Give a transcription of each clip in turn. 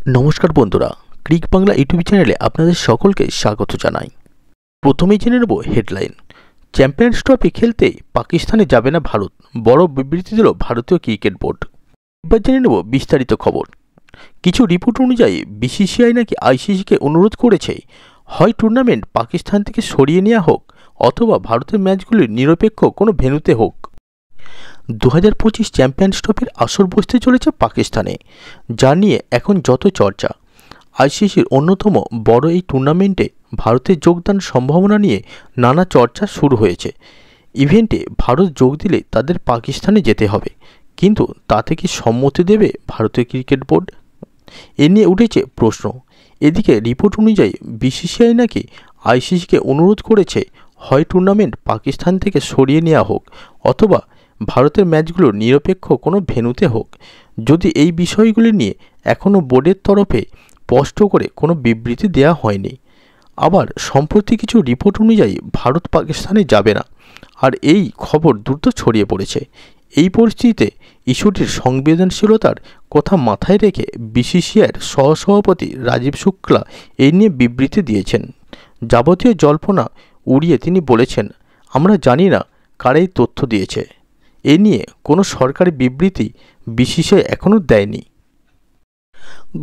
নমস্কার বন্ধুরা, ক্রিক বাংলা ইউটিউব চ্যানেলে আপনাদের সকলকে স্বাগত জানাই। প্রথমেই জেনে নেব হেডলাইন। চ্যাম্পিয়ন্স ট্রফি খেলতে পাকিস্তানে যাবে না ভারত, বড় বিবৃতি দিল ভারতীয় ক্রিকেট বোর্ড। এবার জেনে নেব বিস্তারিত খবর। কিছু রিপোর্ট অনুযায়ী বিসিসিআই নাকি আইসিসিকে অনুরোধ করেছে, হয় টুর্নামেন্ট পাকিস্তান থেকে সরিয়ে নেওয়া হোক অথবা ভারতের ম্যাচগুলি নিরপেক্ষ কোনো ভেন্যুতে হোক। 2025 চ্যাম্পিয়ন্স ট্রফির আসর বসতে চলেছে পাকিস্তানে, যা নিয়ে এখন যত চর্চা। আইসিসির অন্যতম বড় এই টুর্নামেন্টে ভারতের যোগদান সম্ভাবনা নিয়ে নানা চর্চা শুরু হয়েছে। ইভেন্টে ভারত যোগ দিলে তাদের পাকিস্তানে যেতে হবে, কিন্তু তাতে কি সম্মতি দেবে ভারতীয় ক্রিকেট বোর্ড? এ নিয়ে উঠেছে প্রশ্ন। এদিকে রিপোর্ট অনুযায়ী বিসিসিআই নাকি আইসিসিকে অনুরোধ করেছে, হয় টুর্নামেন্ট পাকিস্তান থেকে সরিয়ে নেওয়া হোক অথবা ভারতের ম্যাচগুলো নিরপেক্ষ কোনো ভেন্যুতে হোক। যদি এই বিষয়গুলি নিয়ে এখনও বোর্ডের তরফে স্পষ্ট করে কোনো বিবৃতি দেওয়া হয়নি। আবার সম্প্রতি কিছু রিপোর্ট অনুযায়ী ভারত পাকিস্তানে যাবে না, আর এই খবর দ্রুত ছড়িয়ে পড়েছে। এই পরিস্থিতিতে ইস্যুটির সংবেদনশীলতার কথা মাথায় রেখে বিসিসিআইয়ের সহসভাপতি রাজীব শুক্লা এই নিয়ে বিবৃতি দিয়েছেন। যাবতীয় জল্পনা উড়িয়ে তিনি বলেছেন, আমরা জানি না কারা এই তথ্য দিয়েছে। এ নিয়ে কোনো সরকারি বিবৃতি বিসিসিআই এখনও দেয়নি।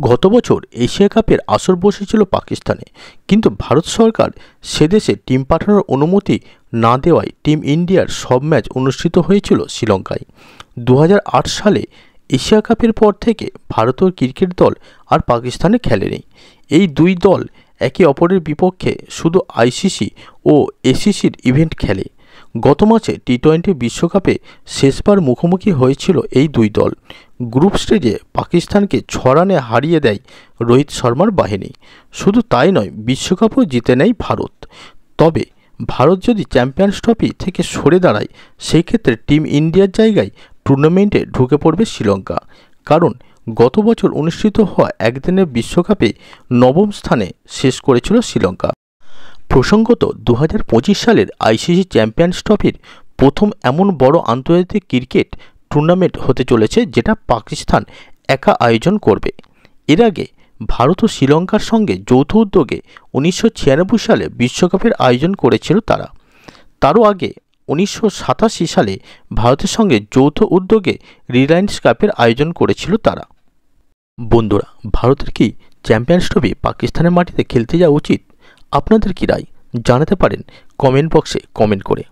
গত বছর এশিয়া কাপের আসর বসেছিল পাকিস্তানে, কিন্তু ভারত সরকার সেদেশে টিম পাঠানোর অনুমতি না দেওয়ায় টিম ইন্ডিয়ার সব ম্যাচ অনুষ্ঠিত হয়েছিল শ্রীলঙ্কায়। 2008 সালে এশিয়া কাপের পর থেকে ভারতীয় ক্রিকেট দল আর পাকিস্তানে খেলেনি। এই দুই দল একে অপরের বিপক্ষে শুধু আইসিসি ও এসিসির ইভেন্ট খেলে। গত মাসে টি-20 বিশ্বকাপে শেষবার মুখোমুখি হয়েছিল এই দুই দল। গ্রুপ স্টেজে পাকিস্তানকে 6 রানে হারিয়ে দেয় রোহিত শর্মার বাহিনী। শুধু তাই নয়, বিশ্বকাপও জিতে নেয় ভারত। তবে ভারত যদি চ্যাম্পিয়ন্স ট্রফি থেকে সরে দাঁড়ায়, সেই ক্ষেত্রে টিম ইন্ডিয়ার জায়গায় টুর্নামেন্টে ঢুকে পড়বে শ্রীলঙ্কা। কারণ গত বছর অনুষ্ঠিত হওয়া একদিনের বিশ্বকাপে 9ম স্থানে শেষ করেছিল শ্রীলঙ্কা। প্রসঙ্গত, 2025 সালের আইসিসি চ্যাম্পিয়ন্স ট্রফির প্রথম এমন বড় আন্তর্জাতিক ক্রিকেট টুর্নামেন্ট হতে চলেছে, যেটা পাকিস্তান একা আয়োজন করবে। এর আগে ভারত ও শ্রীলঙ্কার সঙ্গে যৌথ উদ্যোগে 1996 সালে বিশ্বকাপের আয়োজন করেছিল তারা। তারও আগে 1987 সালে ভারতের সঙ্গে যৌথ উদ্যোগে রিলায়েন্স কাপের আয়োজন করেছিল তারা। বন্ধুরা, ভারতের কি চ্যাম্পিয়ন্স ট্রফি পাকিস্তানের মাটিতে খেলতে যাওয়া উচিত? আপনাদের কি রায় জানাতে পারেন কমেন্ট বক্সে কমেন্ট করে।